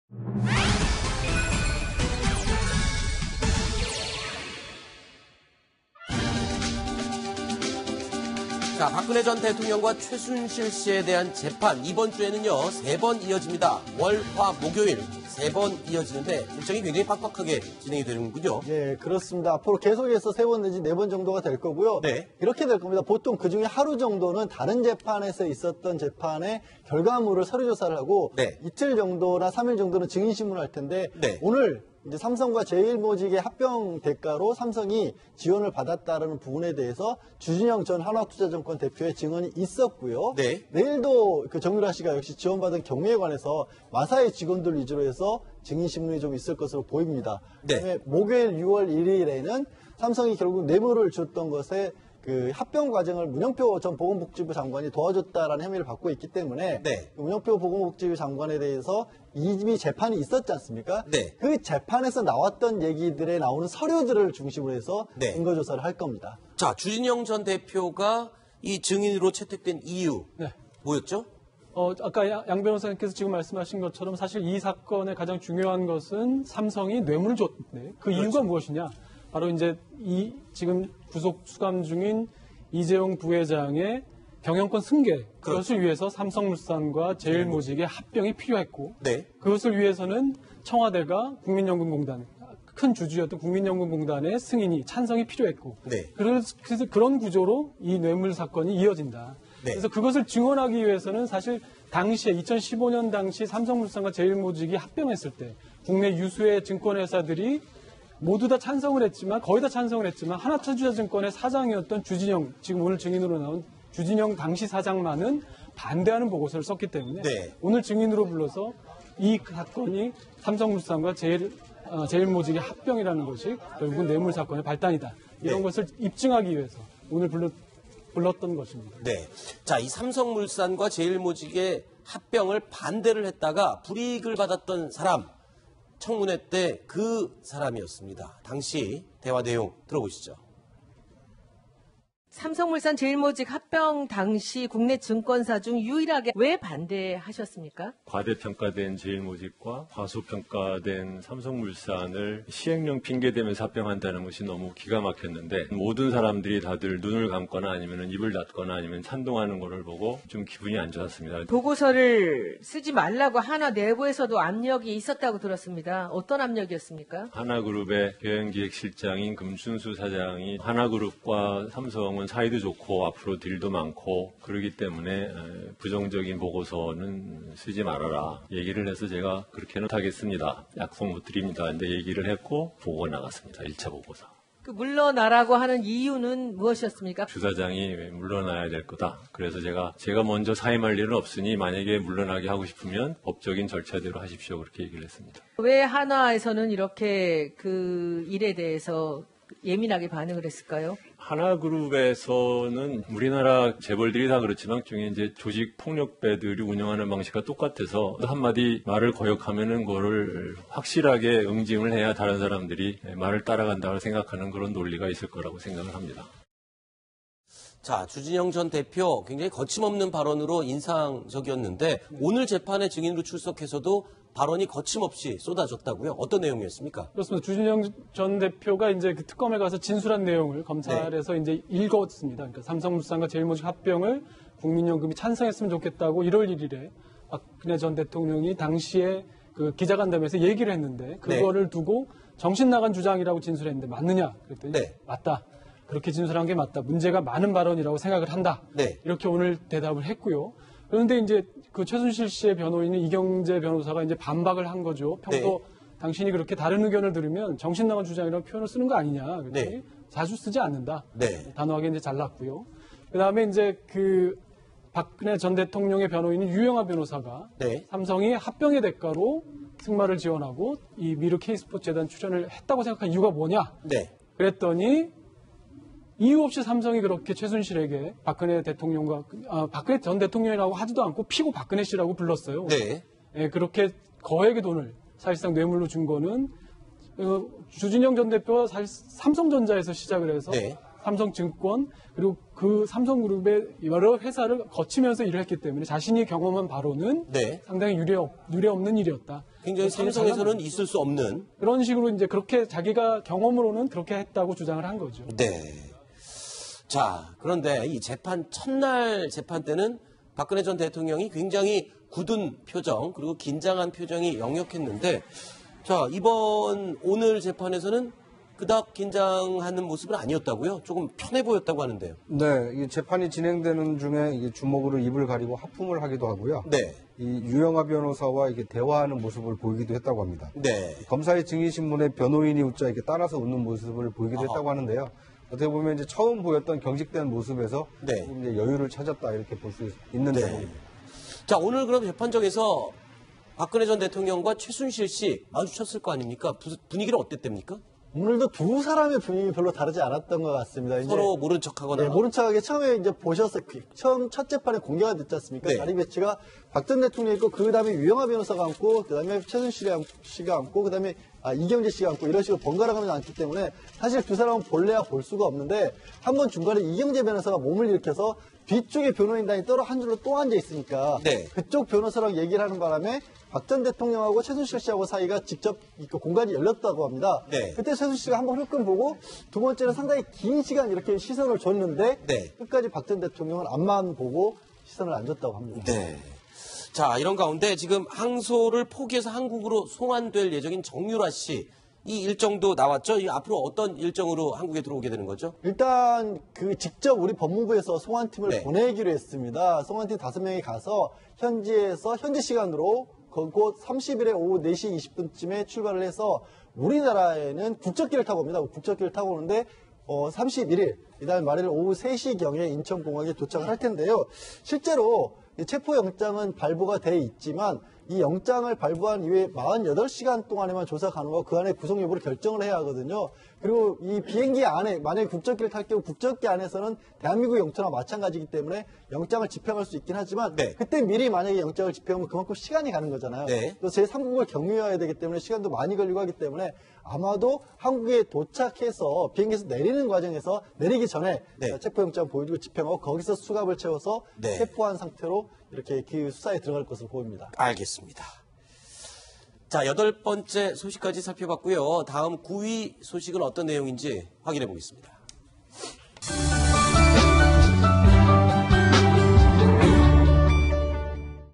자, 박근혜 전 대통령과 최순실 씨에 대한 재판 이번 주에는요 3번 이어집니다. 월, 화, 목요일 3번 이어지는데 일정이 굉장히 빡빡하게 진행이 되는군요. 네, 그렇습니다. 앞으로 계속해서 3번 내지 4번 정도가 될 거고요. 네. 이렇게 될 겁니다. 보통 그중에 하루 정도는 다른 재판에서 있었던 재판의 결과물을 서류 조사를 하고 네. 이틀 정도나 3일 정도는 증인신문을 할 텐데 네. 오늘 이제 삼성과 제일모직의 합병 대가로 삼성이 지원을 받았다는 부분에 대해서 주진영 전 한화투자증권 대표의 증언이 있었고요. 네. 내일도 그 정유라 씨가 역시 지원받은 경우에 관해서 마사의 직원들 위주로 해서 증인신문이 좀 있을 것으로 보입니다. 네. 그다음에 목요일 6월 1일에는 삼성이 결국 뇌물을 줬던 것에 그 합병 과정을 문영표 전 보건복지부 장관이 도와줬다라는 혐의를 받고 있기 때문에 네. 문영표 보건복지부 장관에 대해서 이미 재판이 있었지 않습니까? 네. 그 재판에서 나왔던 얘기들에 나오는 서류들을 중심으로 해서 네. 증거조사를 할 겁니다. 자, 주진영 전 대표가 이 증인으로 채택된 이유 네. 뭐였죠? 아까 양 변호사님께서 지금 말씀하신 것처럼 사실 이 사건의 가장 중요한 것은 삼성이 뇌물을 줬는데 그 그렇죠. 이유가 무엇이냐? 바로 이제 이 지금 구속 수감 중인 이재용 부회장의 경영권 승계 그것을 위해서 삼성물산과 제일모직의 합병이 필요했고 네. 그것을 위해서는 청와대가 국민연금공단 큰 주주였던 국민연금공단의 승인이 찬성이 필요했고 네. 그래서 그런 구조로 이 뇌물 사건이 이어진다. 네. 그래서 그것을 증언하기 위해서는 사실 당시에 2015년 당시 삼성물산과 제일모직이 합병했을 때 국내 유수의 증권회사들이 모두 다 찬성을 했지만 거의 다 찬성을 했지만 하나투자증권의 사장이었던 주진영 지금 오늘 증인으로 나온 주진영 당시 사장만은 반대하는 보고서를 썼기 때문에 네. 오늘 증인으로 불러서 이 사건이 삼성물산과 제일모직의 합병이라는 것이 결국은 뇌물 사건의 발단이다. 이런 네. 것을 입증하기 위해서 오늘 불렀던 것입니다. 네. 자, 이 삼성물산과 제일모직의 합병을 반대를 했다가 불이익을 받았던 사람, 청문회 때 그 사람이었습니다. 당시 대화 내용 들어보시죠. 삼성물산 제일모직 합병 당시 국내 증권사 중 유일하게 왜 반대하셨습니까? 과대평가된 제일모직과 과소평가된 삼성물산을 시행령 핑계대면서 합병한다는 것이 너무 기가 막혔는데 모든 사람들이 다들 눈을 감거나 아니면 입을 닫거나 아니면 찬동하는 것을 보고 좀 기분이 안 좋았습니다. 보고서를 쓰지 말라고 하나 내부에서도 압력이 있었다고 들었습니다. 어떤 압력이었습니까? 하나그룹의 경영기획실장인 금춘수 사장이 하나그룹과 삼성은 사이도 좋고 앞으로 딜도 많고 그러기 때문에 부정적인 보고서는 쓰지 말아라 얘기를 해서 제가 그렇게는 못하겠습니다. 약속 못 드립니다. 근데 얘기를 했고 보고 나갔습니다. 1차 보고서. 그 물러나라고 하는 이유는 무엇이었습니까? 주 사장이 물러나야 될 거다. 그래서 제가 먼저 사임할 일은 없으니 만약에 물러나게 하고 싶으면 법적인 절차대로 하십시오. 그렇게 얘기를 했습니다. 왜 한화에서는 이렇게 그 일에 대해서 예민하게 반응을 했을까요? 하나그룹에서는 우리나라 재벌들이 다 그렇지만 중에 이제 조직 폭력배들이 운영하는 방식과 똑같아서 한마디 말을 거역하면은 그거를 확실하게 응징을 해야 다른 사람들이 말을 따라간다고 생각하는 그런 논리가 있을 거라고 생각을 합니다. 자, 주진영 전 대표 굉장히 거침없는 발언으로 인상적이었는데 오늘 재판에 증인으로 출석해서도 발언이 거침없이 쏟아졌다고요? 어떤 내용이었습니까? 그렇습니다. 주진영 전 대표가 이제 그 특검에 가서 진술한 내용을 검찰에서 이제 읽었습니다. 그러니까 삼성물산과 제일모직 합병을 국민연금이 찬성했으면 좋겠다고 1월 1일에 박근혜 전 대통령이 당시에 그 기자간담회에서 얘기를 했는데 그거를 두고 정신 나간 주장이라고 진술했는데 맞느냐? 그랬더니 맞다. 그렇게 진술한 게 맞다. 문제가 많은 발언이라고 생각을 한다. 이렇게 오늘 대답을 했고요. 그런데 이제 그 최순실 씨의 변호인인 이경재 변호사가 이제 반박을 한 거죠. 평소 당신이 그렇게 다른 의견을 들으면 정신 나간 주장이라는 표현을 쓰는 거 아니냐. 그랬더니 자주 쓰지 않는다. 단호하게 이제 잘랐고요. 그 다음에 이제 그 박근혜 전 대통령의 변호인인 유영하 변호사가 삼성이 합병의 대가로 승마를 지원하고 이 미르 K스포츠 재단 출연을 했다고 생각한 이유가 뭐냐. 그랬더니 이유 없이 삼성이 그렇게 최순실에게 박근혜 대통령과 박근혜 전 대통령이라고 하지도 않고 피고 박근혜 씨라고 불렀어요. 그렇게 거액의 돈을 사실상 뇌물로 준 거는 주진영 전 대표가 사실 삼성전자에서 시작을 해서 삼성증권 그리고 그 삼성그룹의 여러 회사를 거치면서 일을 했기 때문에 자신이 경험한 바로는 상당히 유례 없는 일이었다. 굉장히 삼성에서는 있을 수 없는 그런 식으로 이제 그렇게 자기가 경험으로는 그렇게 했다고 주장을 한 거죠. 네. 자, 그런데 이 재판 첫날 재판 때는 박근혜 전 대통령이 굉장히 굳은 표정 그리고 긴장한 표정이 역력했는데 자, 오늘 재판에서는 그닥 긴장하는 모습은 아니었다고요? 조금 편해 보였다고 하는데요. 네, 이 재판이 진행되는 중에 이게 주먹으로 입을 가리고 하품을 하기도 하고요. 네. 이 유영하 변호사와 이렇게 대화하는 모습을 보이기도 했다고 합니다. 네. 검사의 증인신문에 변호인이 웃자 이렇게 따라서 웃는 모습을 보이기도 했다고 하는데요. 어떻게 보면 이제 처음 보였던 경직된 모습에서 네. 조금 이제 여유를 찾았다 이렇게 볼 수 있는 네. 대목입니다. 자, 오늘 그럼 재판정에서 박근혜 전 대통령과 최순실 씨 마주쳤을 거 아닙니까? 분위기는 어땠답니까? 오늘도 두 사람의 분위기 별로 다르지 않았던 것 같습니다. 이제 서로 모른 척하거나. 네, 모른 척하게 처음에 이제 처음 첫 재판에 공개가 됐지 않습니까? 네. 자리 배치가 박 전 대통령이 있고, 그 다음에 유영하 변호사가 앉고, 그 다음에 최순실 씨가 앉고, 그 다음에 이경재 씨가 앉고, 이런 식으로 번갈아 가면서 앉기 때문에 사실 두 사람은 볼래야 볼 수가 없는데, 한 번 중간에 이경재 변호사가 몸을 일으켜서 뒤쪽에 변호인단이 떨어 한 줄로 또 앉아 있으니까, 네. 그쪽 변호사랑 얘기를 하는 바람에 박 전 대통령하고 최순실 씨하고 사이가 직접 공간이 열렸다고 합니다. 네. 그때 최순실 씨가 한번 힐끔 보고 두 번째는 상당히 긴 시간 이렇게 시선을 줬는데 네. 끝까지 박 전 대통령은 앞만 보고 시선을 안 줬다고 합니다. 네. 자, 이런 가운데 지금 항소를 포기해서 한국으로 송환될 예정인 정유라 씨. 이 일정도 나왔죠? 앞으로 어떤 일정으로 한국에 들어오게 되는 거죠? 일단 직접 우리 법무부에서 송환팀을 네. 보내기로 했습니다. 송환팀 5명이 가서 현지 시간으로 곧 30일에 오후 4시 20분쯤에 출발을 해서 우리나라에는 국적기를 타고 옵니다. 국적기를 타고 오는데 31일 이달 말일 오후 3시경에 인천공항에 도착을 할 텐데요. 실제로 체포영장은 발부가 돼 있지만 이 영장을 발부한 이후에 48시간 동안에만 조사 가능하고 그 안에 구속 여부를 결정을 해야 하거든요. 그리고 이 비행기 안에 만약에 국적기를 탈 경우 국적기 안에서는 대한민국 영토나 마찬가지이기 때문에 영장을 집행할 수 있긴 하지만 네. 그때 미리 만약에 영장을 집행하면 그만큼 시간이 가는 거잖아요. 네. 또 제3국을 경유해야 되기 때문에 시간도 많이 걸리고 하기 때문에 아마도 한국에 도착해서 비행기에서 내리는 과정에서 내리기 전에 네. 체포영장 보여주고 집행하고 거기서 수갑을 채워서 네. 체포한 상태로 이렇게 그 수사에 들어갈 것으로 보입니다. 알겠습니다. 자, 8번째 소식까지 살펴봤고요. 다음 9위 소식은 어떤 내용인지 확인해 보겠습니다.